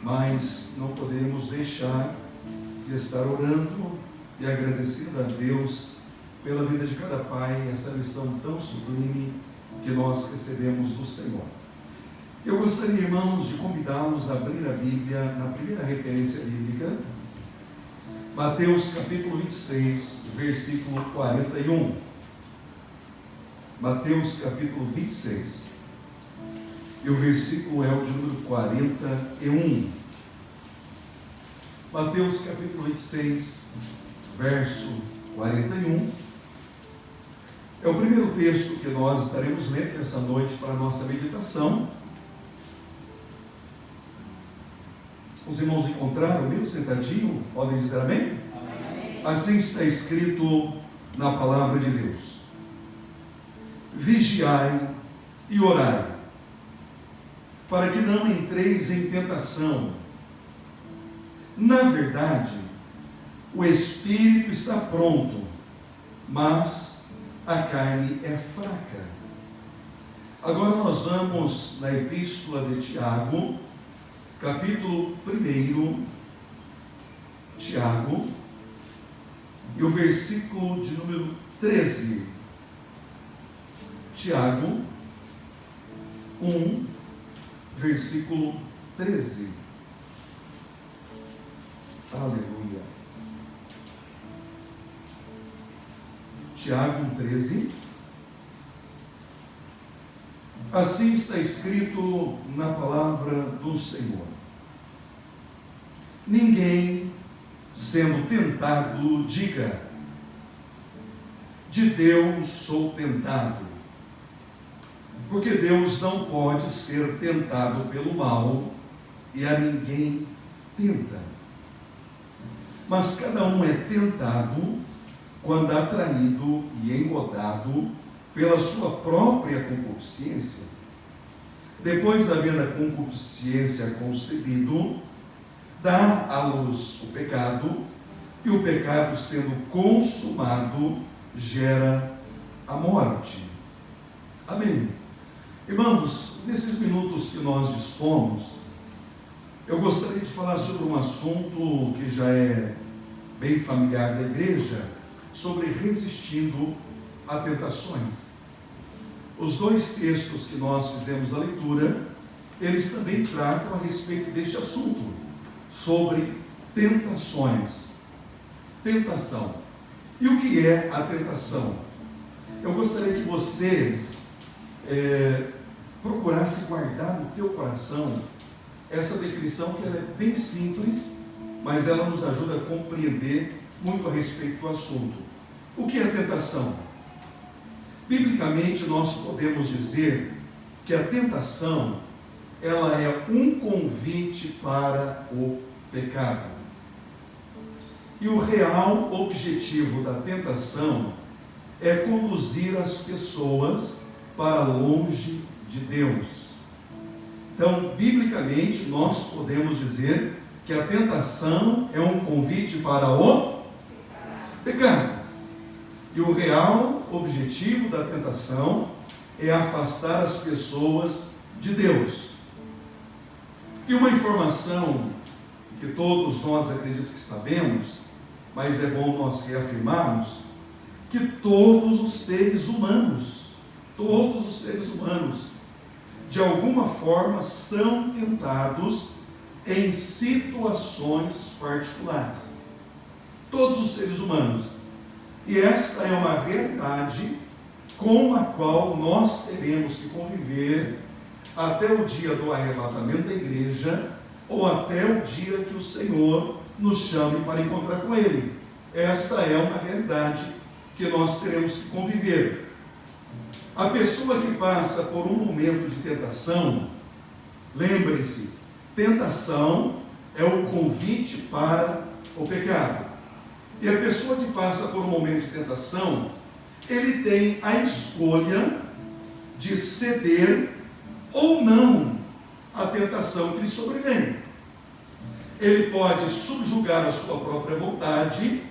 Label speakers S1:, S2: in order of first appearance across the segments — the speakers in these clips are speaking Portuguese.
S1: mas não podemos deixar de estar orando e agradecendo a Deus pela vida de cada pai, essa lição tão sublime que nós recebemos do Senhor. Eu gostaria, irmãos, de convidá-los a abrir a Bíblia na primeira referência bíblica, Mateus capítulo 26, versículo 41. Mateus capítulo 26. E o versículo é o de número 41. Mateus capítulo 26, verso 41. É o primeiro texto que nós estaremos lendo essa noite para a nossa meditação. Os irmãos encontraram mesmo sentadinho? Podem dizer amém? Amém. Assim está escrito na palavra de Deus: vigiai e orai, para que não entreis em tentação. Na verdade, o espírito está pronto, mas a carne é fraca. Agora nós vamos na epístola de Tiago, capítulo 1, Tiago, e o versículo de número 13. Tiago 1, versículo 13. Aleluia. Tiago 1,13. Assim está escrito na palavra do Senhor: ninguém, sendo tentado, diga: de Deus sou tentado, porque Deus não pode ser tentado pelo mal, e a ninguém tenta. Mas cada um é tentado quando atraído e engodado pela sua própria concupiscência. Depois, havendo a concupiscência concebido, dá à luz o pecado, e o pecado, sendo consumado, gera a morte. Amém. Irmãos, nesses minutos que nós dispomos, eu gostaria de falar sobre um assunto que já é bem familiar da igreja, sobre resistindo a tentações. Os dois textos que nós fizemos a leitura, eles também tratam a respeito deste assunto, sobre tentações. Tentação. E o que é a tentação? Eu gostaria que você procurasse guardar no teu coração essa definição, que ela é bem simples, mas ela nos ajuda a compreender muito a respeito do assunto. O que é a tentação? Biblicamente, nós podemos dizer que a tentação, ela é um convite para o pecado. E o real objetivo da tentação é conduzir as pessoas para longe de Deus. Então, biblicamente, nós podemos dizer que a tentação é um convite para o pecado. E o real objetivo da tentação é afastar as pessoas de Deus. E uma informação que todos nós acredito que sabemos, mas é bom nós reafirmarmos, que todos os seres humanos, de alguma forma são tentados em situações particulares. Todos os seres humanos. E esta é uma realidade com a qual nós teremos que conviver até o dia do arrebatamento da igreja, ou até o dia que o Senhor nos chame para encontrar com Ele. Esta é uma realidade que nós teremos que conviver. A pessoa que passa por um momento de tentação, lembrem-se, tentação é o convite para o pecado. E a pessoa que passa por um momento de tentação, ele tem a escolha de ceder ou não à tentação que lhe sobrevém. Ele pode subjugar a sua própria vontade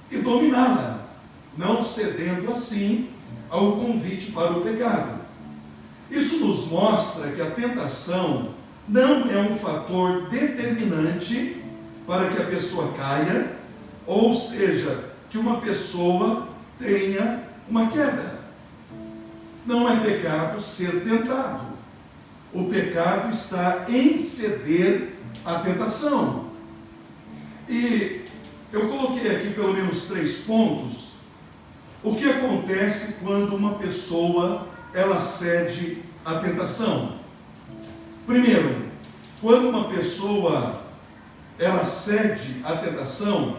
S1: e dominá-la, não cedendo assim ao convite para o pecado. Isso nos mostra que a tentação não é um fator determinante para que a pessoa caia, ou seja, que uma pessoa tenha uma queda. Não é pecado ser tentado. O pecado está em ceder à tentação. E eu coloquei aqui pelo menos 3 pontos. O que acontece quando uma pessoa ela cede à tentação? Primeiro, quando uma pessoa ela cede à tentação,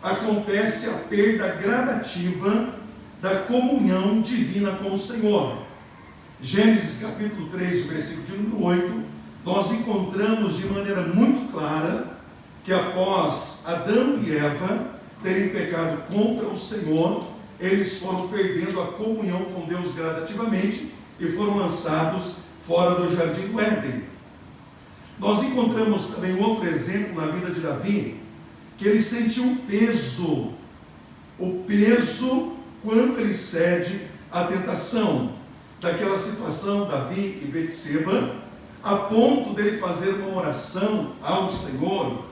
S1: acontece a perda gradativa da comunhão divina com o Senhor. Gênesis capítulo 3, versículo de número 8, nós encontramos de maneira muito clara que após Adão e Eva terem pecado contra o Senhor, eles foram perdendo a comunhão com Deus gradativamente e foram lançados fora do jardim do Éden. Nós encontramos também outro exemplo na vida de Davi, que ele sentiu o peso quando ele cede à tentação, daquela situação, Davi e Betseba, a ponto dele fazer uma oração ao Senhor,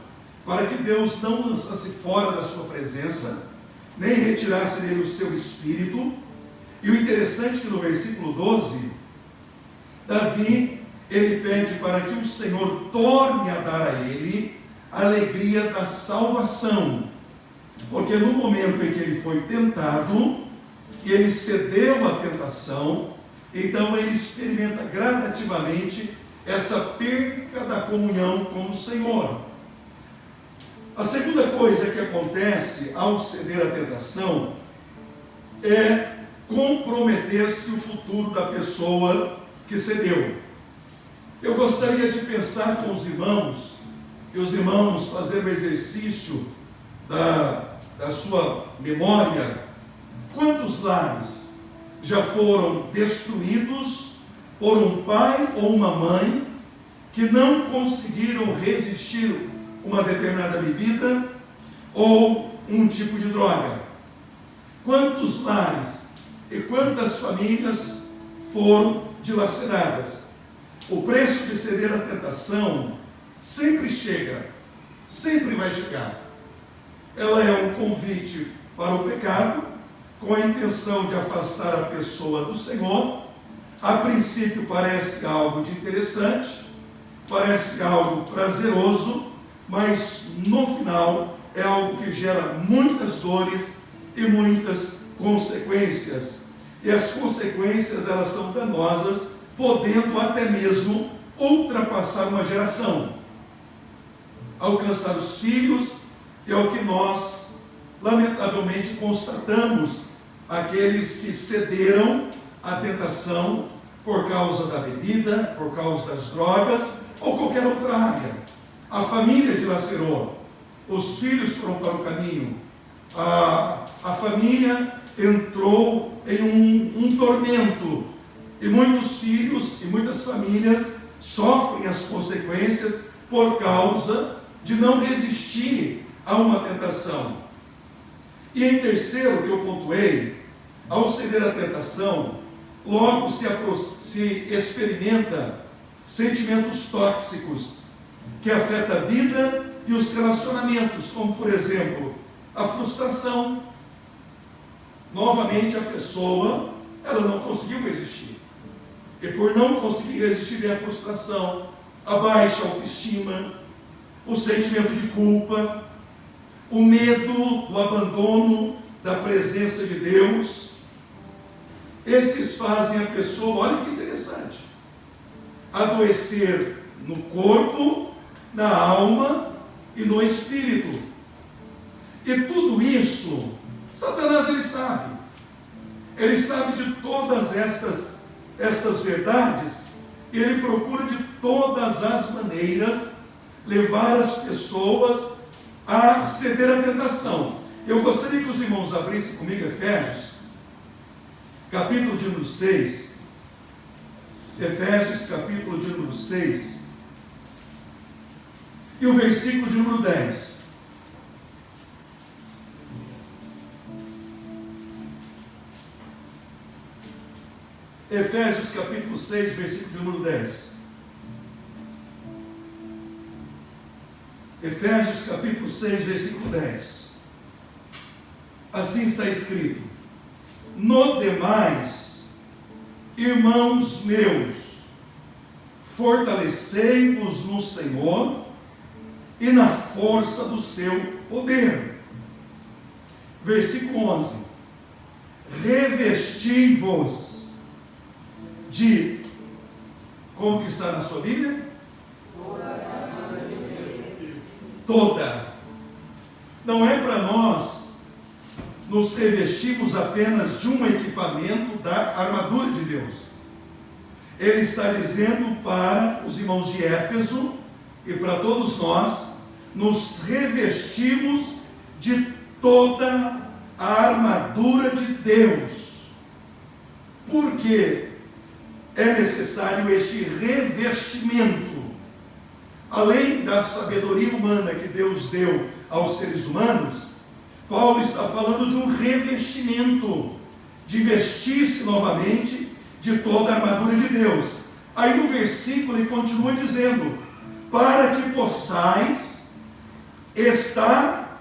S1: para que Deus não lançasse fora da sua presença, nem retirasse dele o seu espírito. E o interessante é que no versículo 12, Davi, ele pede para que o Senhor torne a dar a ele a alegria da salvação, porque no momento em que ele foi tentado, e ele cedeu à tentação, então ele experimenta gradativamente essa perca da comunhão com o Senhor. A segunda coisa que acontece ao ceder à tentação é comprometer-se o futuro da pessoa que cedeu. Eu gostaria de pensar com os irmãos, e os irmãos fazerem o exercício da sua memória. Quantos lares já foram destruídos por um pai ou uma mãe que não conseguiram resistir uma determinada bebida ou um tipo de droga? Quantos lares e quantas famílias foram dilaceradas? O preço de ceder à tentação sempre chega, sempre vai chegar. Ela é um convite para o pecado, com a intenção de afastar a pessoa do Senhor. A princípio parece algo de interessante, parece algo prazeroso, mas no final é algo que gera muitas dores e muitas consequências. E as consequências, elas são danosas, podendo até mesmo ultrapassar uma geração, alcançar os filhos, e é o que nós lamentavelmente constatamos: aqueles que cederam à tentação por causa da bebida, por causa das drogas ou qualquer outra área. A família dilacerou, os filhos foram para o caminho, a família entrou em um tormento, e muitos filhos e muitas famílias sofrem as consequências por causa de não resistir a uma tentação. E em terceiro, que eu pontuei, ao ceder à tentação, logo se experimenta sentimentos tóxicos que afetam a vida e os relacionamentos, como por exemplo, a frustração. Novamente a pessoa, ela não conseguiu resistir, e por não conseguir resistir vem a frustração, a baixa autoestima, o sentimento de culpa, o medo do abandono da presença de Deus. Esses fazem a pessoa, olha que interessante, adoecer no corpo, na alma e no espírito. E tudo isso, Satanás ele sabe de todas estas verdades, e ele procura de todas as maneiras levar as pessoas a ceder à tentação. Eu gostaria que os irmãos abrissem comigo Efésios, capítulo de número 6, Efésios capítulo de número 6, e o versículo de número 10. Efésios capítulo 6, versículo de número 10. Efésios capítulo 6, versículo 10. Assim está escrito: no demais, irmãos meus, fortalecei-vos no Senhor e na força do seu poder. Versículo 11: revesti-vos de, como que está na sua Bíblia? Toda. Não é para nós nos revestirmos apenas de um equipamento da armadura de Deus. Ele está dizendo para os irmãos de Éfeso e para todos nós, nos revestimos de toda a armadura de Deus. Por que é necessário este revestimento? Além da sabedoria humana que Deus deu aos seres humanos, Paulo está falando de um revestimento, de vestir-se novamente de toda a armadura de Deus. Aí no versículo ele continua dizendo: para que possais estar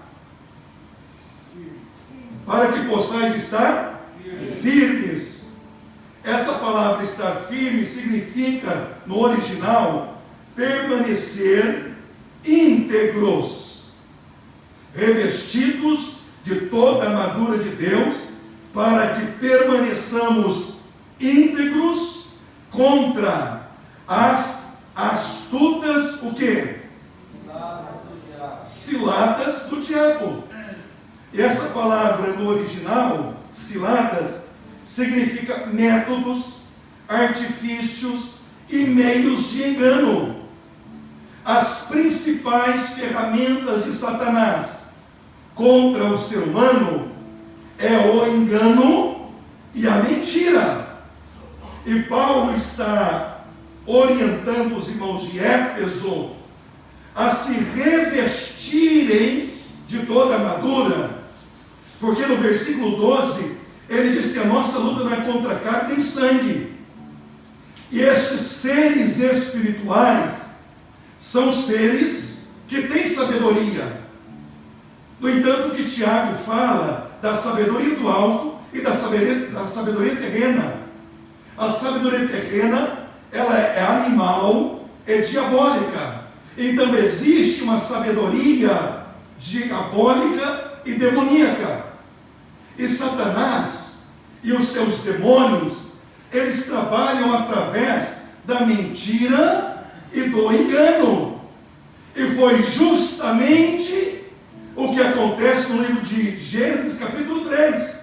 S1: firmes. Essa palavra estar firme significa, no original, permanecer íntegros, revestidos de toda a armadura de Deus, para que permaneçamos íntegros contra as astutas, o quê? Ciladas do diabo. E essa palavra no original, ciladas, significa métodos, artifícios e meios de engano. As principais ferramentas de Satanás contra o ser humano é o engano e a mentira. E Paulo está orientando os irmãos de Éfeso a se revestirem de toda a armadura, porque no versículo 12 ele diz que a nossa luta não é contra carne nem sangue, e estes seres espirituais são seres que têm sabedoria. No entanto, que Tiago fala da sabedoria do alto e da sabedoria terrena. A sabedoria terrena, ela é animal, é diabólica. Então existe uma sabedoria diabólica e demoníaca. E Satanás e os seus demônios, eles trabalham através da mentira e do engano. E foi justamente o que acontece no livro de Gênesis capítulo 3.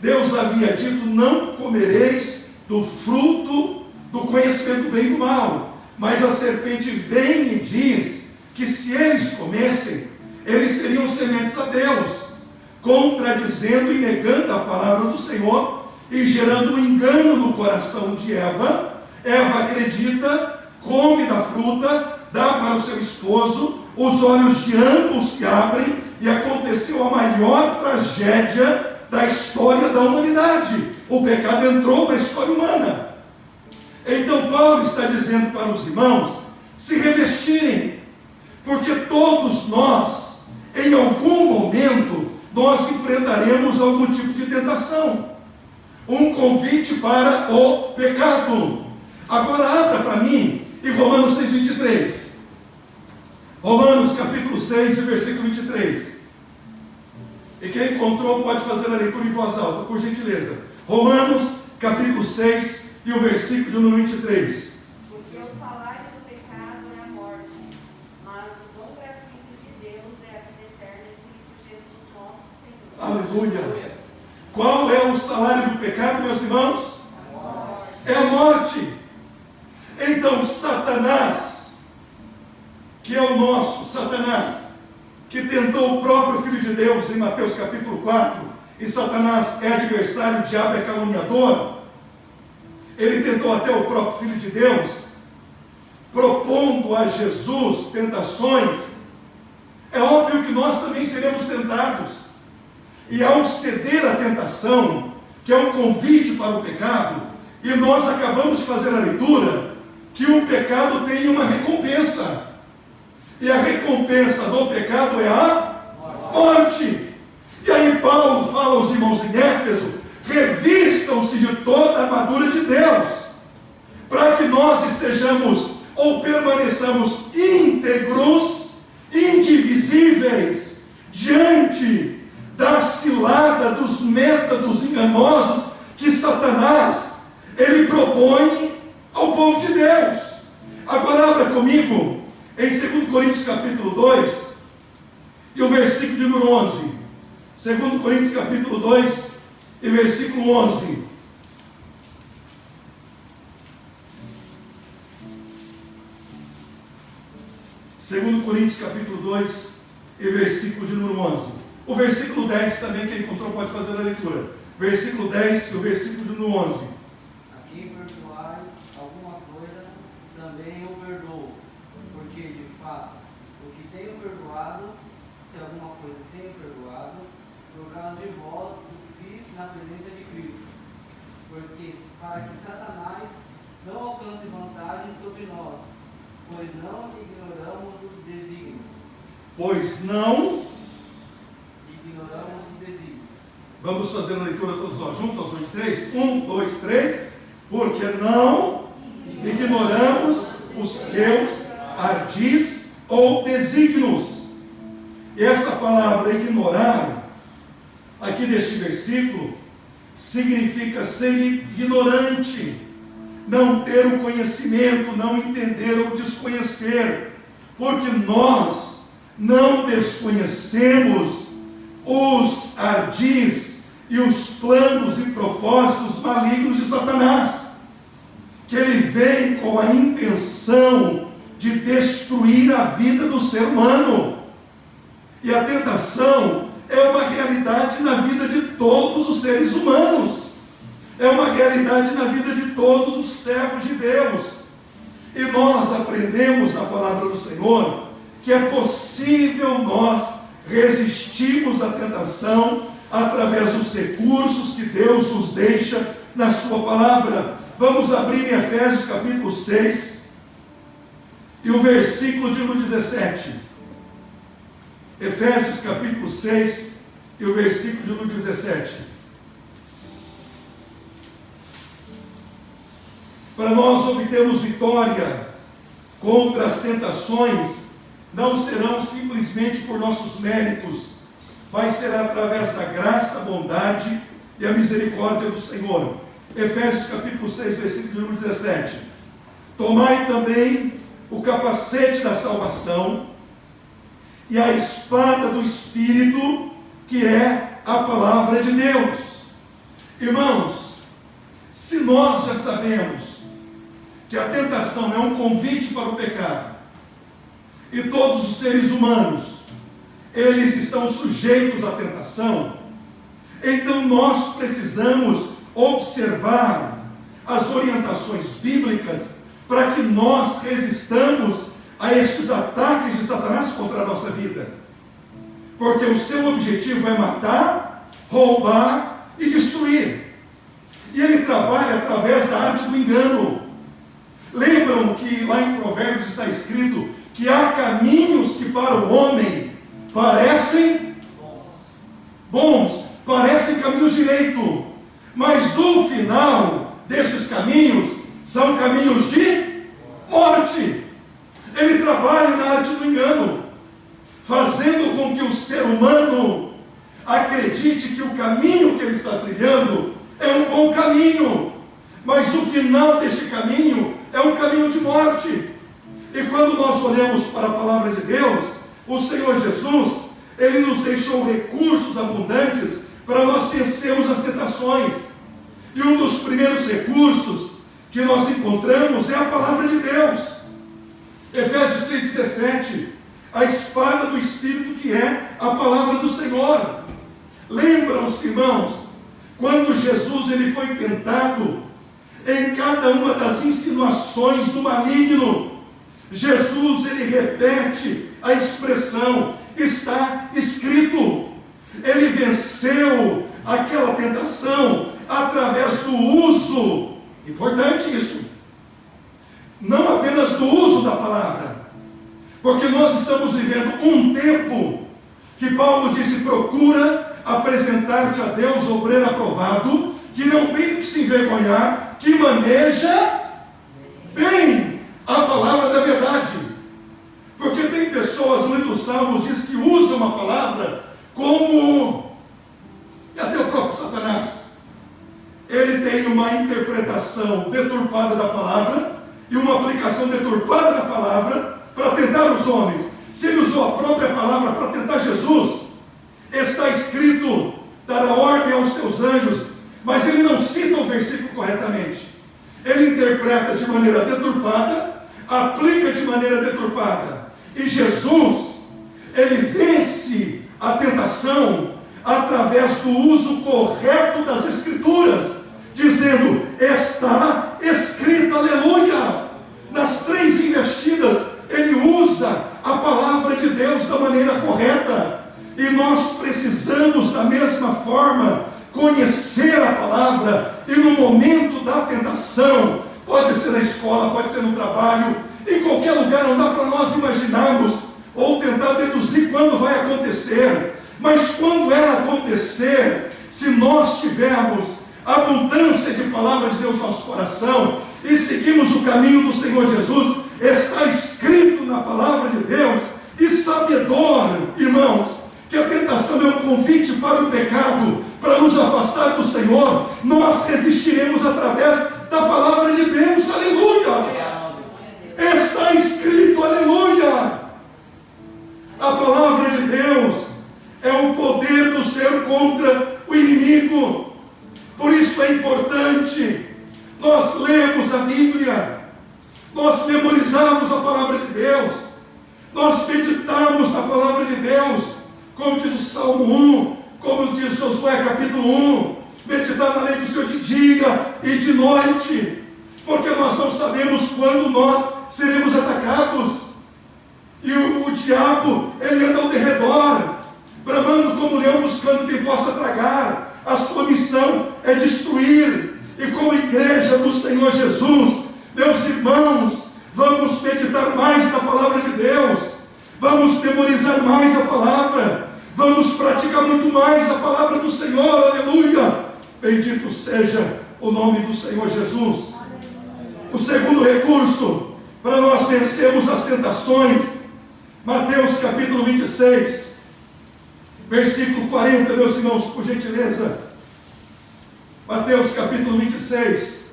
S1: Deus havia dito: não comereis do fruto do conhecimento do bem e do mal. Mas a serpente vem e diz que se eles comessem, eles seriam sementes a Deus, contradizendo e negando a palavra do Senhor e gerando um engano no coração de Eva. Eva acredita, come da fruta, dá para o seu esposo, os olhos de ambos se abrem e aconteceu a maior tragédia da história da humanidade. O pecado entrou na história humana. Então Paulo está dizendo para os irmãos se revestirem, porque todos nós, em algum momento, nós enfrentaremos algum tipo de tentação, um convite para o pecado. Agora abra para mim em Romanos 6:23. Romanos capítulo 6, versículo 23. E quem encontrou pode fazer a leitura em voz alta, por gentileza. Romanos capítulo 6 e o versículo de número 23.
S2: Porque o salário do pecado é a morte, mas o dom gratuito de Deus é a vida eterna em Cristo Jesus nosso Senhor.
S1: Aleluia. Qual é o salário do pecado, meus irmãos? É a morte. Então Satanás, que é o nosso Satanás, que tentou o próprio Filho de Deus em Mateus capítulo 4, e Satanás é adversário, o diabo é caluniador, ele tentou até o próprio Filho de Deus, propondo a Jesus tentações. É óbvio que nós também seremos tentados, e ao ceder à tentação, que é um convite para o pecado, e nós acabamos de fazer a leitura, que o pecado tem uma recompensa. E a recompensa do pecado é a morte. E aí Paulo fala aos irmãos em Éfeso: revistam-se de toda a armadura de Deus, para que nós estejamos ou permaneçamos íntegros, indivisíveis, diante da cilada, dos métodos enganosos que Satanás, ele propõe ao povo de Deus. Agora abra comigo em 2 Coríntios capítulo 2, e o versículo de número 11. 2 Coríntios capítulo 2 e versículo 11. Segundo Coríntios capítulo 2 e versículo de número 11. O versículo 10 também, quem encontrou pode fazer a leitura. Versículo 10 e o versículo de número 11.
S3: A quem perdoar alguma coisa, também eu perdoo, porque de fato, o que tenho perdoado, se alguma coisa tenho perdoado, por causa de vós, o fiz na presença de Cristo, porque para que Satanás não alcance vantagem sobre nós, pois não ignoramos os desígnios.
S1: Pois não
S3: Ignoramos os desígnios.
S1: Vamos fazer a leitura todos nós juntos, aos 23? 1, 2, 3. Porque não ignoramos os seus ardis ou desígnios. E essa palavra ignorar, aqui neste versículo, significa ser ignorante, não ter o conhecimento, não entender ou desconhecer, porque nós não desconhecemos os ardis e os planos e propósitos malignos de Satanás, que ele vem com a intenção de destruir a vida do ser humano. E a tentação é uma realidade na vida de todos os seres humanos, é uma realidade na vida de todos os servos de Deus. E nós aprendemos na palavra do Senhor que é possível nós resistirmos à tentação através dos recursos que Deus nos deixa na sua palavra. Vamos abrir em Efésios capítulo 6 e o versículo de número 17. Efésios capítulo 6 e o versículo de número 17. Para nós obtermos vitória contra as tentações, não serão simplesmente por nossos méritos, mas será através da graça, a bondade e a misericórdia do Senhor. Efésios capítulo 6, versículo de número 17. Tomai também o capacete da salvação e a espada do Espírito, que é a palavra de Deus. Irmãos, se nós já sabemos que a tentação é um convite para o pecado, e todos os seres humanos, eles estão sujeitos à tentação, então nós precisamos observar as orientações bíblicas para que nós resistamos a estes ataques de Satanás contra a nossa vida, porque o seu objetivo é matar, roubar e destruir, e ele trabalha através da arte do engano. Lembram que lá em Provérbios está escrito que há caminhos que para o homem parecem bons, parecem caminhos direitos, mas o final destes caminhos são caminhos de morte. Ele trabalha na arte do engano, fazendo com que o ser humano acredite que o caminho que ele está trilhando é um bom caminho, mas o final deste caminho é um caminho de morte. E quando nós olhamos para a palavra de Deus, o Senhor Jesus, ele nos deixou recursos abundantes para nós vencermos as tentações. E um dos primeiros recursos que nós encontramos é a palavra de Deus. Efésios 6,17, a espada do Espírito, que é a palavra do Senhor. Lembram-se, irmãos, quando Jesus ele foi tentado em cada uma das insinuações do maligno, Jesus ele repete a expressão está escrito. Ele venceu aquela tentação através do uso, importante isso, não apenas do uso da palavra, Porque nós estamos vivendo um tempo que Paulo disse: procura apresentar-te a Deus, obreiro aprovado, que não tem do que se envergonhar, que maneja bem a palavra da verdade. Porque tem pessoas, no livro dos Salmos diz que usam a palavra como, e até o próprio Satanás, ele tem uma interpretação deturpada da palavra e uma aplicação deturpada da palavra para tentar os homens. Se ele usou a própria palavra para tentar Jesus, está escrito: dará ordem aos seus anjos, mas ele não cita o versículo corretamente. Ele interpreta de maneira deturpada, aplica de maneira deturpada. E Jesus, ele vence a tentação através do uso correto das Escrituras, dizendo: está escrito, aleluia. Nas 3 investidas, ele usa a palavra de Deus da maneira correta. E nós precisamos, da mesma forma, conhecer a palavra. E no momento da tentação, pode ser na escola, pode ser no trabalho, em qualquer lugar, não dá para nós imaginarmos ou tentar deduzir quando vai acontecer. Mas quando ela acontecer, se nós tivermos abundância de palavra de Deus no nosso coração e seguimos o caminho do Senhor Jesus, está escrito na palavra de Deus, e sabedor, irmãos, que a tentação é um convite para o pecado, para nos afastar do Senhor, nós resistiremos através da palavra de Deus, aleluia. Está escrito, aleluia. A palavra de Deus é o poder do ser contra o inimigo. Por isso é importante nós lermos a Bíblia, nós memorizarmos a palavra de Deus, nós meditarmos na palavra de Deus, como diz o Salmo 1, como diz Josué capítulo 1, meditar na lei do Senhor de dia e de noite, porque nós não sabemos quando nós seremos atacados. E o diabo, ele anda ao derredor, bramando como leão, buscando quem possa tragar. A sua missão é destruir. E como igreja do Senhor Jesus, meus irmãos, vamos meditar mais na palavra de Deus, vamos memorizar mais a palavra, vamos praticar muito mais a palavra do Senhor, aleluia. Bendito seja o nome do Senhor Jesus. O segundo recurso para nós vencermos as tentações, Mateus capítulo 26, versículo 40, meus irmãos, por gentileza. Mateus capítulo 26,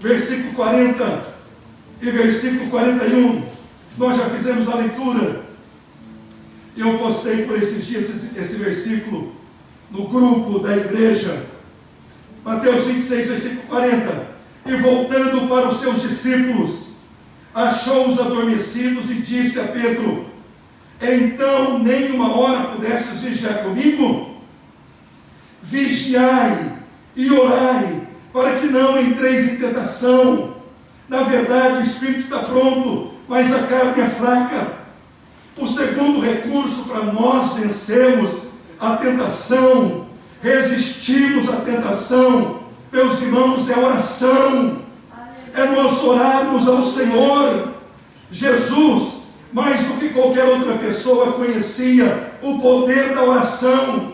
S1: versículo 40 e versículo 41. Nós já fizemos a leitura. Eu postei por esses dias esse versículo no grupo da igreja. Mateus 26, versículo 40. E voltando para os seus discípulos, achou-os adormecidos e disse a Pedro: então nem uma hora pudestes vigiar comigo? Vigiai e orai, para que não entreis em tentação. Na verdade, o espírito está pronto, mas a carne é fraca. O segundo recurso para nós vencermos a tentação, resistirmos à tentação, meus irmãos, é oração. É nós orarmos ao Senhor. Jesus, mais do que qualquer outra pessoa, conhecia o poder da oração.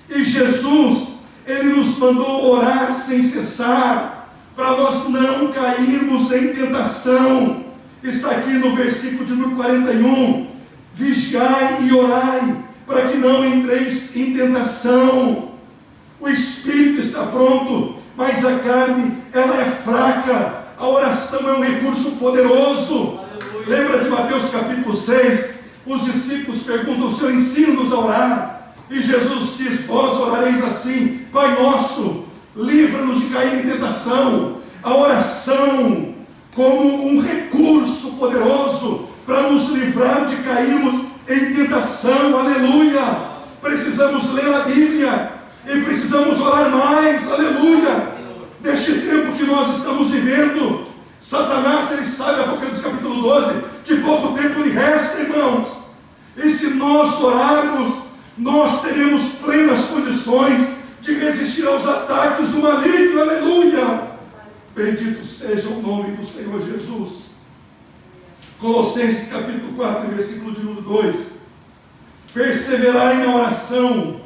S1: E Jesus, ele nos mandou orar sem cessar, para nós não cairmos em tentação. Está aqui no versículo de número 41. Vigiai e orai, para que não entreis em tentação. O espírito está pronto, mas a carne, ela é fraca. A oração é um recurso poderoso. Aleluia. Lembra de Mateus capítulo 6? Os discípulos perguntam: Senhor, ensina-nos a orar. E Jesus diz: vós orareis assim: Pai nosso, livra-nos de cair em tentação. A oração como um recurso poderoso para nos livrar de cairmos em tentação, aleluia. Precisamos ler a Bíblia e precisamos orar mais, aleluia. Neste tempo que nós estamos vivendo, Satanás, ele sabe, Apocalipse capítulo 12, que pouco tempo lhe resta, irmãos. E se nós orarmos, nós teremos plenas condições de resistir aos ataques do maligno, aleluia. Bendito seja o nome do Senhor Jesus. Colossenses capítulo 4, versículo de número 2. Perseverai na oração,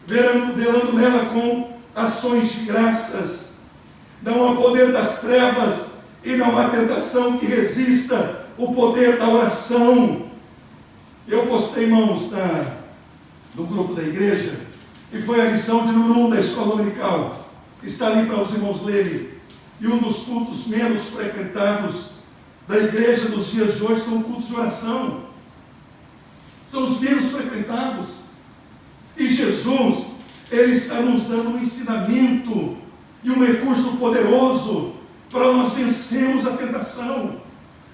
S1: velando nela com ações de graças. Não há poder das trevas e não há tentação que resista o poder da oração. Eu postei, irmãos, no grupo da igreja, e foi a lição de número 1 da escola dominical. Está ali para os irmãos lerem. E um dos cultos menos frequentados da igreja dos dias de hoje são cultos de oração. São os menos frequentados. E Jesus, Ele está nos dando um ensinamento e um recurso poderoso para nós vencermos a tentação.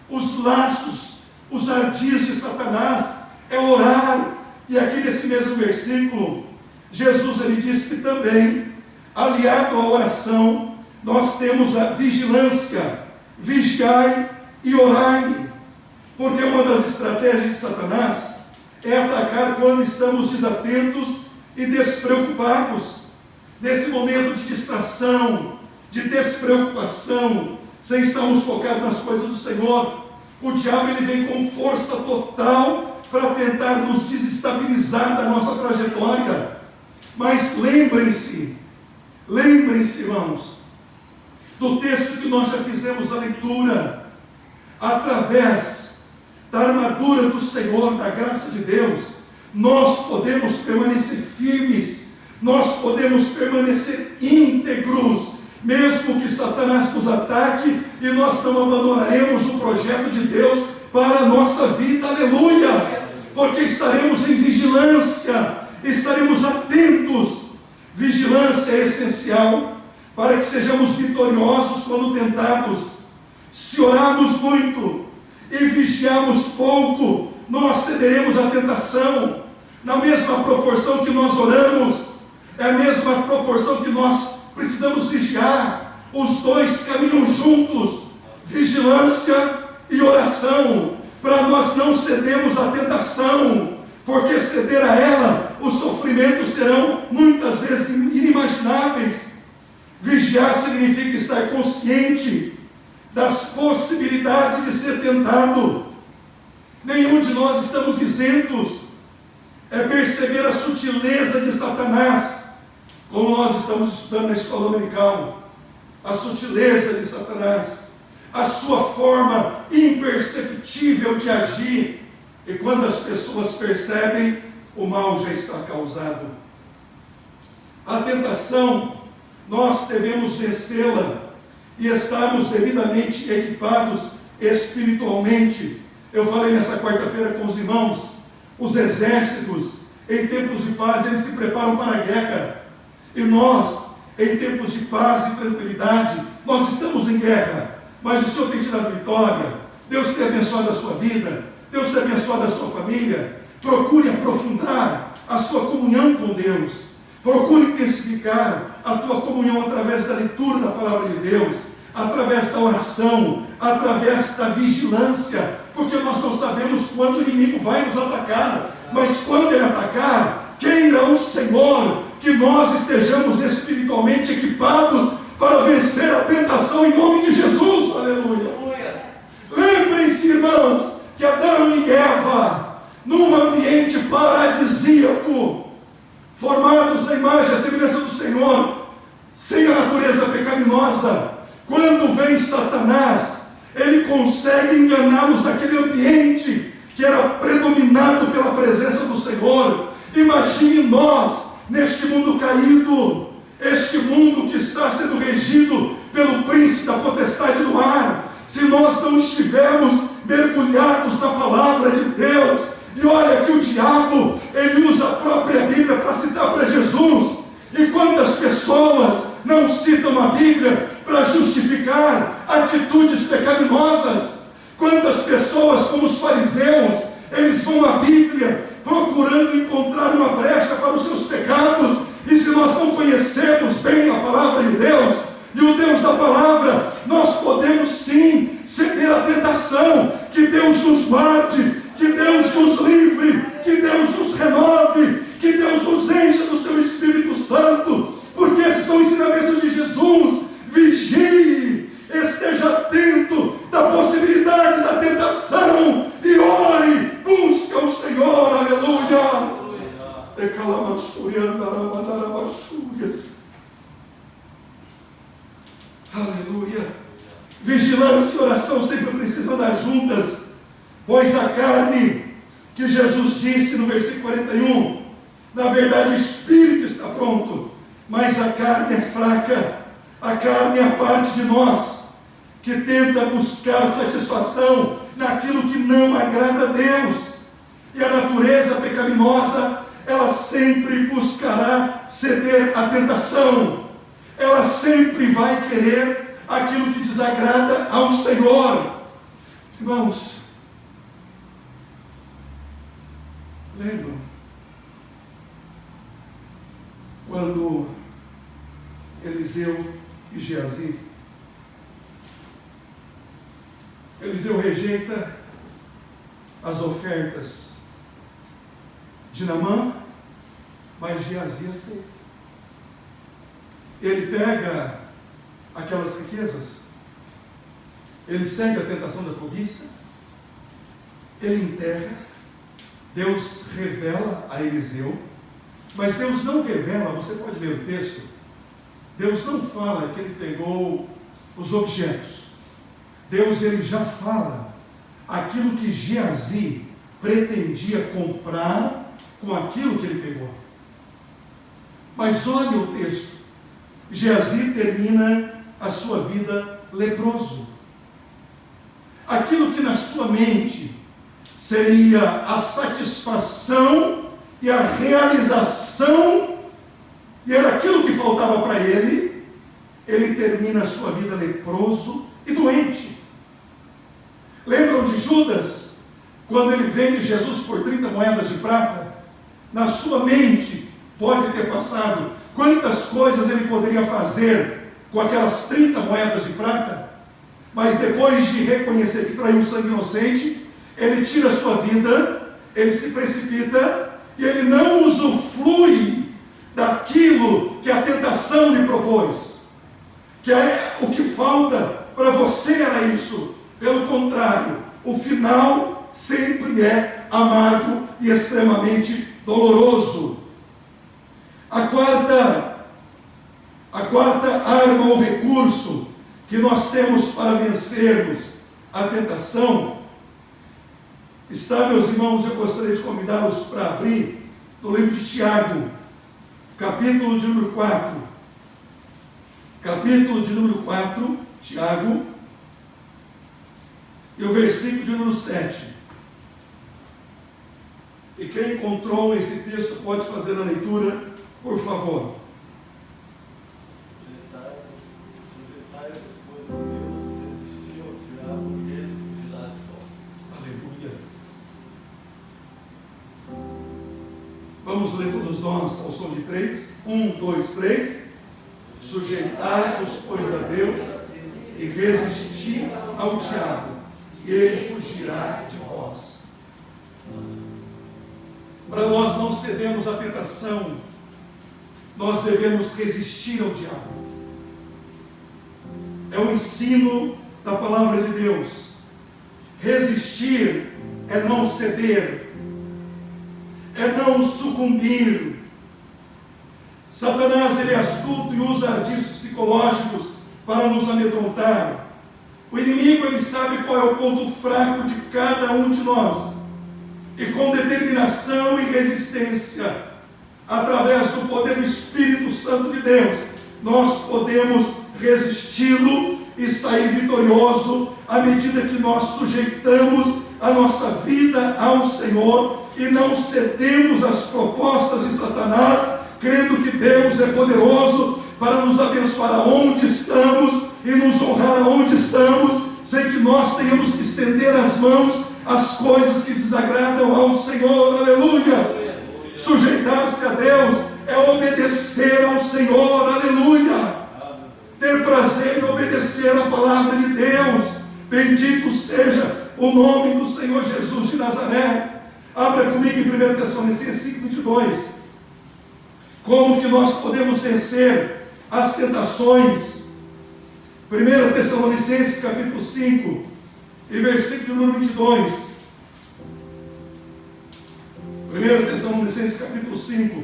S1: Os laços, os ardis de Satanás é orar. E aqui nesse mesmo versículo, Jesus ele diz que também, aliado à oração, nós temos a vigilância. Vigiai e orai. Porque uma das estratégias de Satanás é atacar quando estamos desatentos e despreocupados. Nesse momento de distração, de despreocupação, sem estarmos focados nas coisas do Senhor, o diabo ele vem com força total para tentar nos desestabilizar da nossa trajetória. Mas lembrem-se, irmãos, do texto que nós já fizemos a leitura, através da armadura do Senhor, da graça de Deus, nós podemos permanecer firmes, nós podemos permanecer íntegros, mesmo que Satanás nos ataque, e nós não abandonaremos o projeto de Deus para a nossa vida, aleluia, porque estaremos em vigilância, estaremos atentos. Vigilância é essencial para que sejamos vitoriosos quando tentados. Se orarmos muito e vigiarmos pouco, nós cederemos à tentação. Na mesma proporção que nós oramos, é a mesma proporção que nós precisamos vigiar. Os dois caminham juntos, vigilância e oração, para nós não cedermos à tentação, porque ceder a ela, os sofrimentos serão muitas vezes inimagináveis. Vigiar significa estar consciente das possibilidades de ser tentado. Nenhum de nós estamos isentos. É perceber a sutileza de Satanás, como nós estamos estudando na escola dominical. A sutileza de Satanás, a sua forma imperceptível de agir. E quando as pessoas percebem, o mal já está causado. A tentação, nós devemos vencê-la e estarmos devidamente equipados espiritualmente. Eu falei nessa quarta-feira com os irmãos, os exércitos, em tempos de paz, eles se preparam para a guerra. E nós, em tempos de paz e tranquilidade, nós estamos em guerra, mas o Senhor tem te dado vitória. Deus tem abençoado a sua vida, Deus tem abençoado a sua família. Procure aprofundar a sua comunhão com Deus. Procure intensificar a tua comunhão através da leitura da palavra de Deus, através da oração, através da vigilância, porque nós não sabemos quando o inimigo vai nos atacar, mas quando ele atacar, queira o Senhor que nós estejamos espiritualmente equipados para vencer a tentação em nome de Jesus, aleluia. Lembrem-se, irmãos, que Adão e Eva, num ambiente paradisíaco, formados à imagem e à semelhança do Senhor, sem a natureza pecaminosa, quando vem Satanás, ele consegue enganá-los naquele ambiente que era predominado pela presença do Senhor. Imagine nós, neste mundo caído, este mundo que está sendo regido pelo príncipe da potestade do ar, se nós não estivermos mergulhados na palavra de Deus. E olha que o diabo, ele usa a própria Bíblia para citar para Jesus. E quantas pessoas não citam a Bíblia para justificar atitudes pecaminosas? Quantas pessoas, como os fariseus, eles vão à Bíblia procurando encontrar uma brecha para os seus pecados. E se nós não conhecemos bem a palavra de Deus e o Deus da palavra, nós podemos sim ceder à tentação. Que Deus nos guarde, que Deus nos livre, que Deus nos renove, que Deus nos encha do seu Espírito Santo, porque esses são ensinamentos de Jesus. Vigie, esteja atento da possibilidade da tentação, Aleluia. Vigilância e oração sempre precisam andar juntas, pois a carne, que Jesus disse no versículo 41, na verdade o espírito está pronto, mas a carne é fraca. A carne é a parte de nós que tenta buscar satisfação naquilo que não agrada a Deus. E a natureza pecaminosa, ela sempre buscará ceder à tentação. Ela sempre vai querer aquilo que desagrada ao Senhor. Irmãos, lembram quando Eliseu e Geazi, Eliseu rejeita as ofertas de Naamã, mas Geazi aceita. Ele pega aquelas riquezas, ele segue a tentação da cobiça, ele enterra. Deus revela a Eliseu, mas Deus não revela, você pode ler o texto, Deus não fala que ele pegou os objetos. Deus, ele já fala aquilo que Geazi pretendia comprar com aquilo que ele pegou. Mas olha o texto. Geazi termina a sua vida leproso. Aquilo que na sua mente seria a satisfação e a realização, e era aquilo que faltava para ele, ele termina a sua vida leproso e doente. Lembram de Judas? Quando ele vende Jesus por 30 moedas de prata, na sua mente pode ter passado quantas coisas ele poderia fazer com aquelas 30 moedas de prata, mas depois de reconhecer que traiu um sangue inocente, ele tira a sua vida, ele se precipita e ele não usufrui daquilo que a tentação lhe propôs, que é o que falta para você era isso. Pelo contrário, o final sempre é amargo e extremamente doloroso. A quarta arma ou recurso que nós temos para vencermos a tentação está, meus irmãos, eu gostaria de convidá-los para abrir no livro de Tiago, capítulo de número 4. Capítulo de número 4, Tiago, e o versículo de número 7. E quem encontrou esse texto pode fazer a leitura, por favor. Aleluia. Vamos ler todos nós ao som de 3. 1, 2, 3. Sujeitai-vos, pois, a Deus, e resisti ao diabo, e ele fugirá de vós. Para nós não cedermos à tentação, nós devemos resistir ao diabo. É o ensino da palavra de Deus. Resistir é não ceder, é não sucumbir. Satanás, ele é astuto e usa ardis psicológicos para nos amedrontar. O inimigo, ele sabe qual é o ponto fraco de cada um de nós. E com determinação e resistência, através do poder do Espírito Santo de Deus, nós podemos resisti-lo e sair vitorioso à medida que nós sujeitamos a nossa vida ao Senhor e não cedemos às propostas de Satanás, crendo que Deus é poderoso para nos abençoar aonde estamos e nos honrar aonde estamos, sem que nós tenhamos que estender as mãos às coisas que desagradam ao Senhor. Aleluia! Sujeitar-se a Deus é obedecer ao Senhor. Aleluia! Ter prazer em obedecer a palavra de Deus. Bendito seja o nome do Senhor Jesus de Nazaré. Abra comigo em 1 Tessalonicenses 5:22. Como que nós podemos vencer as tentações? 1 Tessalonicenses capítulo 5 e versículo número 22. 1 Tessalonicenses capítulo 5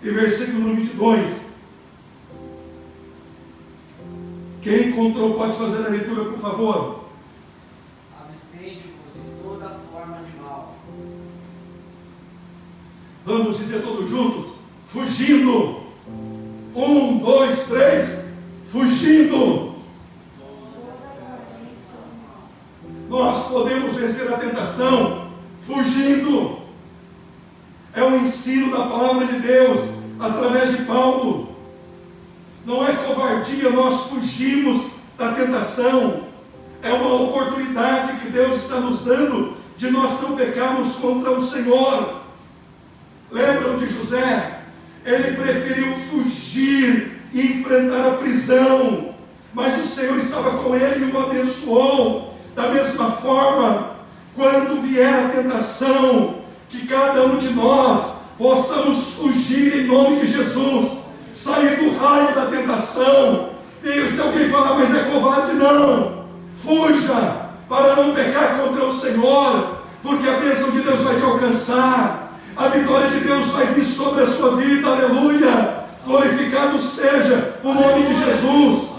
S1: e versículo número 22. Quem encontrou pode fazer a leitura, por favor.
S3: Abstende-vos de toda forma de mal.
S1: Vamos dizer todos juntos: fugindo. 1, 2, 3, fugindo. Nós podemos vencer a tentação fugindo. É o ensino da palavra de Deus através de Paulo. Não é covardia nós fugimos da tentação. É uma oportunidade que Deus está nos dando de nós não pecarmos contra o Senhor. Lembram de José? Ele preferiu fugir e enfrentar a prisão, mas o Senhor estava com ele e o abençoou. Da mesma forma, quando vier a tentação, que cada um de nós possamos fugir em nome de Jesus, sair do raio da tentação. E se alguém falar, mas é covarde, não, fuja para não pecar contra o Senhor, porque a bênção de Deus vai te alcançar, a vitória de Deus vai vir sobre a sua vida, aleluia, glorificado seja o nome de Jesus.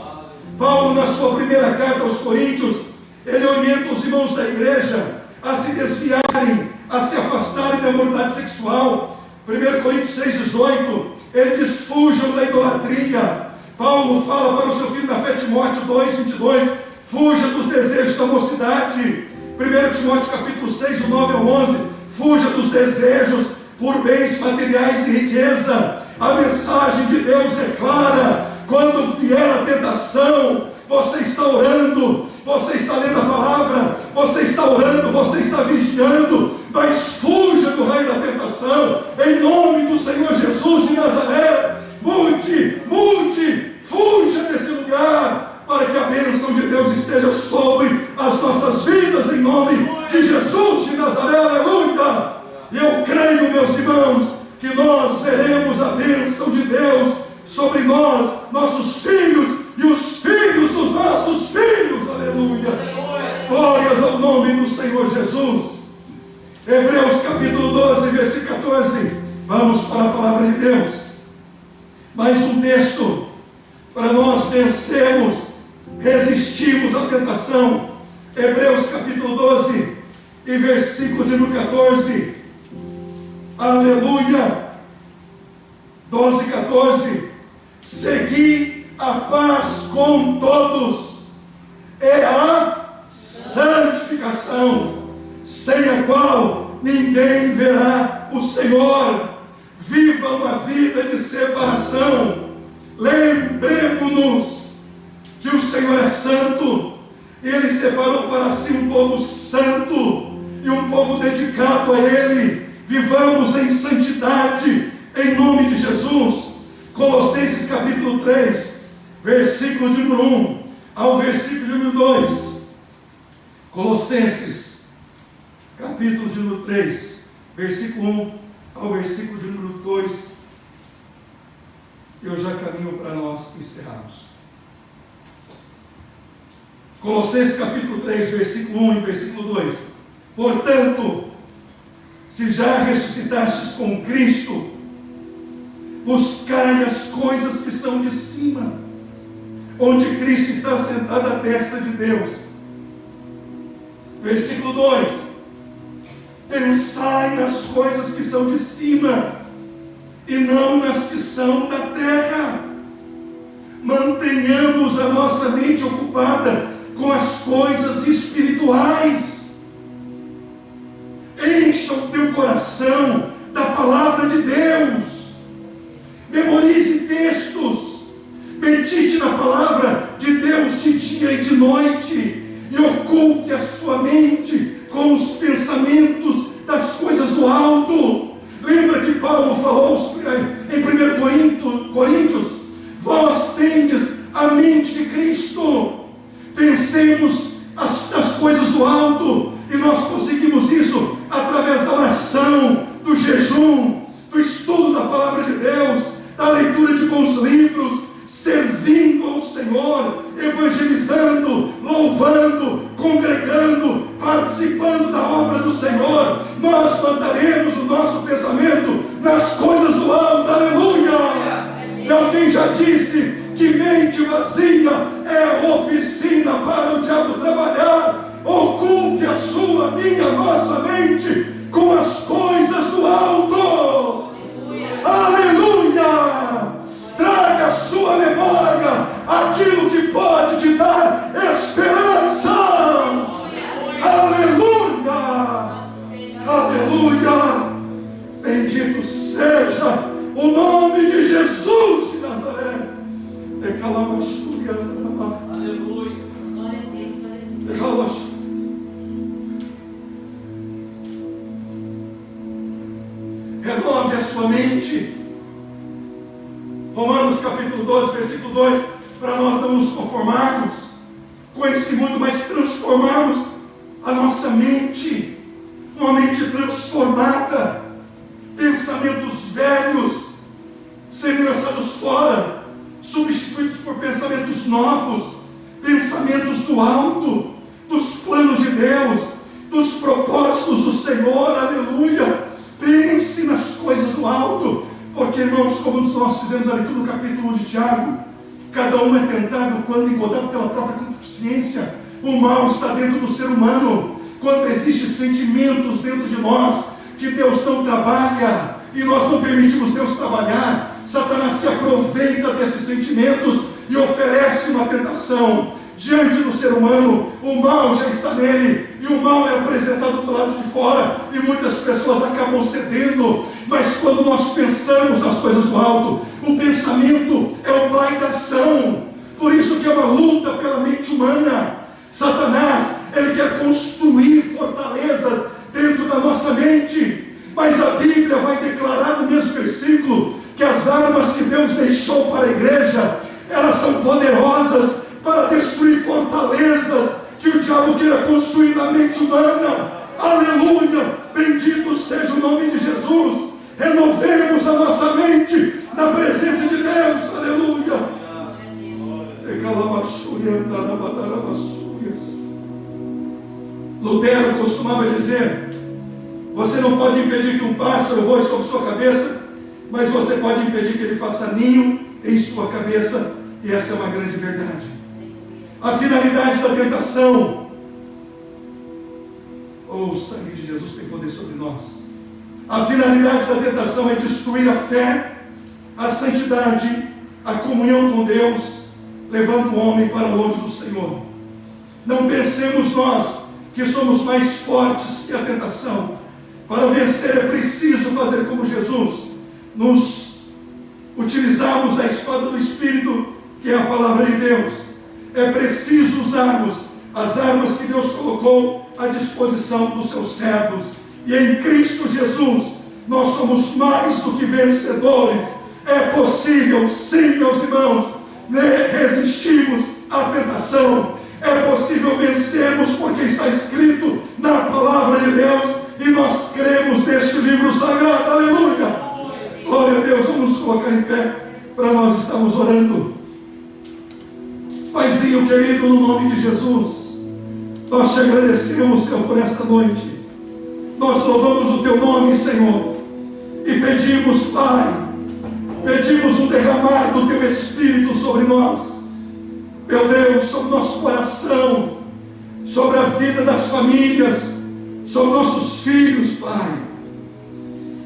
S1: Paulo, na sua primeira carta aos Coríntios, ele orienta os irmãos da igreja a se desviarem, a se afastarem da imoralidade sexual. 1 Coríntios 6,18, ele diz: fujam da idolatria. Paulo fala para o seu filho na fé, Timóteo 2,22, fuja dos desejos da mocidade. 1 Timóteo capítulo 6, 9 ao 11, fuja dos desejos por bens materiais e riqueza. A mensagem de Deus é clara. Quando vier a tentação, você está orando, você está lendo a palavra, você está orando, você está vigiando, mas fuja do raio da tentação, em nome do Senhor Jesus de Nazaré. Mude, fuja desse lugar, para que a bênção de Deus esteja sobre as nossas vidas, em nome de Jesus de Nazaré, aleluia. E eu creio, meus irmãos, que nós veremos a bênção de Deus sobre nós, nossos filhos e os filhos dos nossos filhos, aleluia. Glórias ao nome do Senhor Jesus. Hebreus capítulo 12, versículo 14. Vamos para a palavra de Deus. Mais um texto para nós vencermos, resistirmos à tentação. Hebreus capítulo 12 e versículo de número 14. Aleluia. 12, 14. Segui a paz com todos é a santificação, sem a qual ninguém verá o Senhor. Viva uma vida de separação. Lembremos-nos que o Senhor é santo. Ele separou para si um povo santo e um povo dedicado a Ele. Vivamos em santidade, em nome de Jesus. Colossenses capítulo 3, versículo de número 1 ao versículo de número 2. Colossenses capítulo de número 3, versículo 1 ao versículo de número 2. Eu já caminho para nós encerrarmos. Colossenses capítulo 3, versículo 1 e versículo 2. Portanto, se já ressuscitastes com Cristo, buscai as coisas que são de cima, onde Cristo está sentado à destra de Deus. Versículo 2: pensai nas coisas que são de cima, e não nas que são da terra. Mantenhamos a nossa mente ocupada com as coisas espirituais. Encha o teu coração da palavra de Deus. Memorize textos, medite na palavra de Deus de dia e de noite, e ocupe a sua mente com os pensamentos das coisas do alto. Lembra que Paulo falou em 1 Coríntios: vós tendes a mente de Cristo. Pensemos as coisas do alto, e nós conseguimos isso através da oração, do jejum, do estudo da palavra de Deus, da leitura de bons livros, servindo ao Senhor, evangelizando, louvando, congregando, participando da obra do Senhor. Nós manteremos o nosso pensamento disse que mente vazia é oficina para o diabo trabalhar. Ocupe a sua, minha, nossa mente com as coisas do alto. Aleluia! Traga à sua memória aquilo que pode te dar esperança. Aleluia! Aleluia! Bendito seja o nome de Jesus de Nazaré.
S3: Aleluia.
S4: Glória a Deus, aleluia.
S1: Renove a sua mente. Romanos capítulo 12, versículo 2, para nós não nos conformarmos com esse mundo, mas transformarmos a nossa mente, uma mente transformada, pensamentos velhos serem lançados fora, substituídos por pensamentos novos, pensamentos do alto, dos planos de Deus, dos propósitos do Senhor. Aleluia! Pense nas coisas do alto, porque, irmãos, como nós fizemos ali no capítulo 1 de Tiago, cada um é tentado quando encontrado pela própria consciência. O mal está dentro do ser humano. Quando existem sentimentos dentro de nós que Deus não trabalha e nós não permitimos Deus trabalhar, Satanás se aproveita desses sentimentos e oferece uma tentação diante do ser humano. O mal já está nele e o mal é apresentado do lado de fora e muitas pessoas acabam cedendo. Mas quando nós pensamos nas coisas do alto, o pensamento é o pai da ação. Por isso que é uma luta pela mente humana. Satanás, ele quer construir fortalezas dentro da nossa mente, mas a Bíblia vai declarar no mesmo versículo que as armas que Deus deixou para a igreja, elas são poderosas para destruir fortalezas que o diabo queira construir na mente humana. Aleluia! Bendito seja o nome de Jesus. Renovemos a nossa mente na presença de Deus. Aleluia! Lutero costumava dizer: você não pode impedir que um pássaro voe sobre sua cabeça, mas você pode impedir que ele faça ninho em sua cabeça. E essa é uma grande verdade. A finalidade da tentação, o sangue de Jesus tem poder sobre nós. A finalidade da tentação é destruir a fé, a santidade, a comunhão com Deus, levando o homem para longe do Senhor. Não pensemos nós que somos mais fortes que a tentação. Para vencer é preciso fazer como Jesus, nos utilizarmos a espada do Espírito, que é a palavra de Deus. É preciso usarmos as armas que Deus colocou à disposição dos seus servos. E em Cristo Jesus, nós somos mais do que vencedores. É possível, sim, meus irmãos, resistirmos à tentação. É possível vencermos, porque está escrito na palavra de Deus, e nós cremos neste livro sagrado. Aleluia! Glória a Deus. Vamos nos colocar em pé para nós estarmos orando. Paizinho querido, no nome de Jesus, nós te agradecemos, Senhor, por esta noite. Nós louvamos o teu nome, Senhor, e pedimos, Pai, pedimos um derramar do teu Espírito sobre nós, meu Deus, sobre nosso coração, sobre a vida das famílias, sobre nossos filhos, Pai,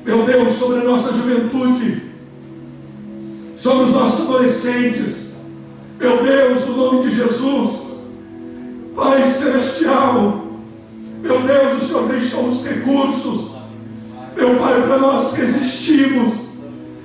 S1: meu Deus, sobre a nossa juventude, sobre os nossos adolescentes. Meu Deus, no nome de Jesus, Pai Celestial, meu Deus, o Senhor deixou os recursos, meu Pai, para nós resistirmos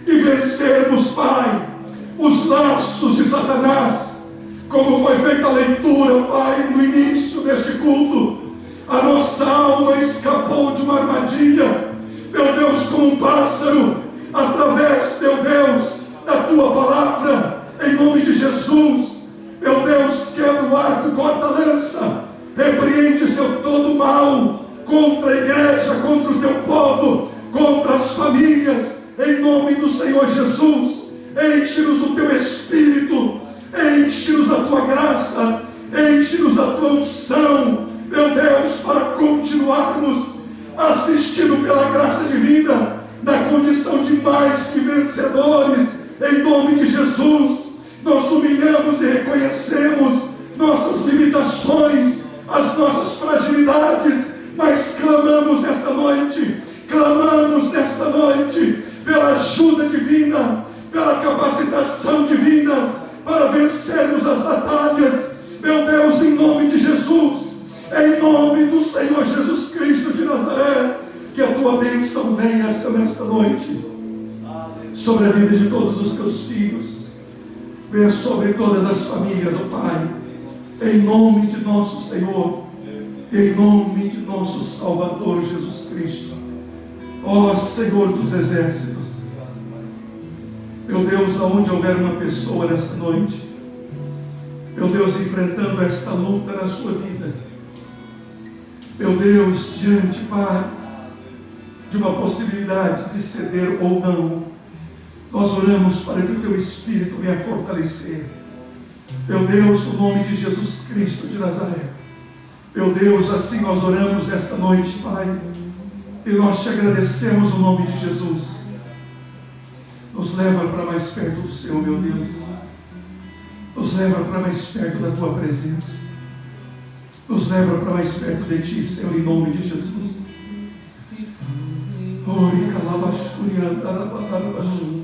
S1: e vencermos, Pai, os laços de Satanás, como foi feita a leitura, Pai, no início deste culto. A nossa alma escapou de uma armadilha, meu Deus, como um pássaro, através, meu Deus, da tua palavra. Em nome de Jesus, meu Deus, quebra o arco, corta a lança, repreende seu todo mal contra a igreja, contra o teu povo, contra as famílias, em nome do Senhor Jesus. Enche-nos o teu Espírito, enche-nos a tua graça, enche-nos a tua unção, meu Deus, para continuarmos assistindo pela graça divina, na condição de mais que vencedores, em nome de Jesus. nós humilhamos e reconhecemos nossas limitações, as nossas fragilidades, mas clamamos nesta noite pela ajuda divina, pela capacitação divina, para vencermos as batalhas, meu Deus, em nome de Jesus, em nome do Senhor Jesus Cristo de Nazaré, que a tua bênção venha nesta noite, sobre a vida de todos os teus filhos, venha sobre todas as famílias, ó Pai, em nome de nosso Senhor, em nome de nosso Salvador Jesus Cristo, ó Senhor dos exércitos. Meu Deus, aonde houver uma pessoa nessa noite, meu Deus, enfrentando esta luta na sua vida, meu Deus, diante, Pai, de uma possibilidade de ceder ou não, nós oramos para que o teu Espírito venha fortalecer, meu Deus, no nome de Jesus Cristo de Nazaré. Meu Deus, assim nós oramos esta noite, Pai, e nós te agradecemos no nome de Jesus. Nos leva para mais perto do Senhor, meu Deus. Nos leva para mais perto da tua presença. Nos leva para mais perto de ti, Senhor, em nome de Jesus. Oi, calabachuri, andarabadarabachu.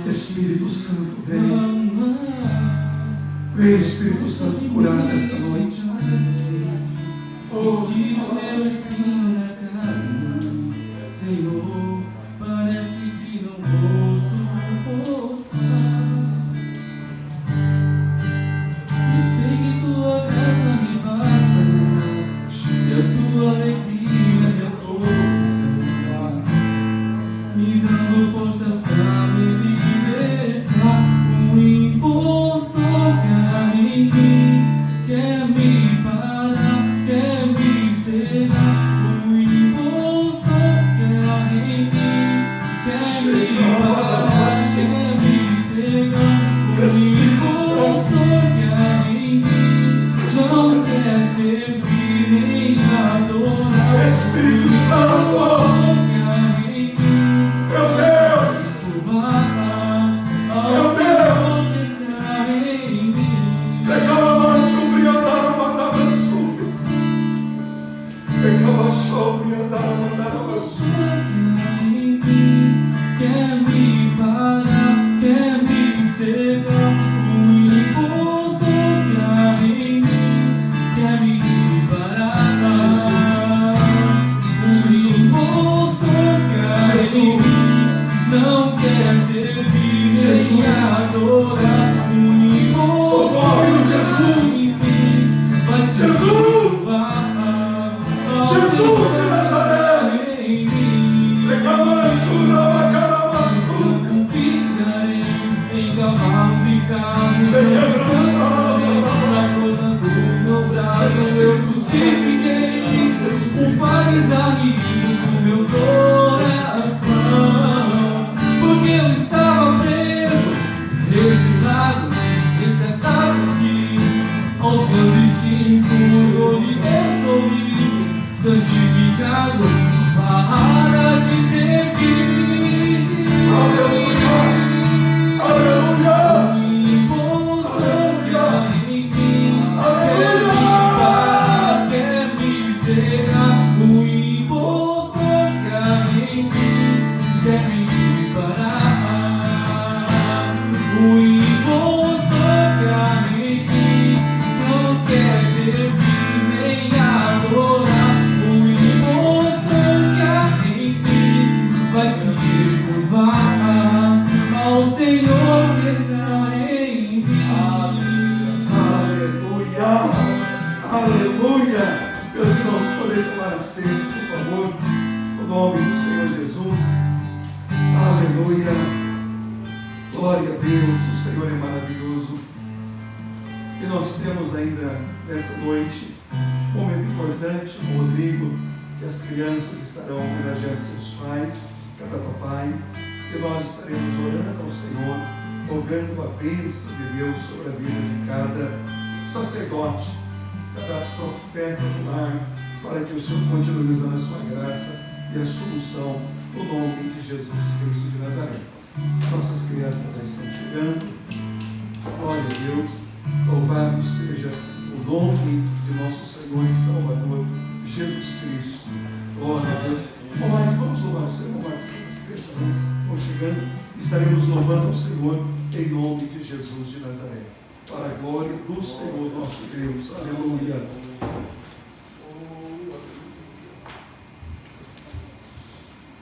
S1: Espírito Santo, vem. Vem, Espírito Santo, curar nesta noite. Oh,
S5: Senhor, parece que não vou suportar. Eu sei que tua graça me basta, e a tua alegria me força, me dando forças pra me libertar. O impostor quer em mim, quer me parar, quer me cegar.
S1: Espírito Santo, meu Deus,
S5: quer me parar, quer me cegar. O imposto que há em mim quer me parar. O imposto que há em mim não quer servir nem adorar. O imposto que há em mim vai se curvar.
S1: Jesus de Nazaré,
S5: confiarei em cavalos e carros, na coisa do meu braço eu crucifiquei o farisaísmo do meu coração, porque eu estava preso, exilado, espetado aqui aos meus instintos. Hoje eu sou livre, santificado para te servir.
S1: aleluia, aleluia,
S5: O imposto que há em mim quer me parar, quer me cegar. O imposto que há em mim quer me parar. O imposto que há em mim não quer servir nem adorar. O imposto que há em mim vai se curvar ao Senhor que está em mim.
S1: aleluia, aleluia. Meus irmãos, podem tomar assento, por favor, no nome do Senhor Jesus. Aleluia, glória a Deus, o Senhor é maravilhoso. E nós temos ainda nessa noite um momento importante com o Rodrigo, que as crianças estarão homenageando seus pais, cada papai, e nós estaremos orando ao Senhor, rogando a bênção de Deus sobre a vida de cada sacerdote, cada profeta do lar, para que o Senhor continue nos dando a sua graça e a solução no nome de Jesus Cristo de Nazaré. Nossas crianças já estão chegando. Glória a Deus. Louvado seja o nome de nosso Senhor e Salvador, Jesus Cristo. Glória a Deus. Vamos louvar o Senhor. As crianças vão chegando. Estaremos louvando o Senhor em nome de Jesus de Nazaré. Para a glória do Senhor nosso Deus. Aleluia.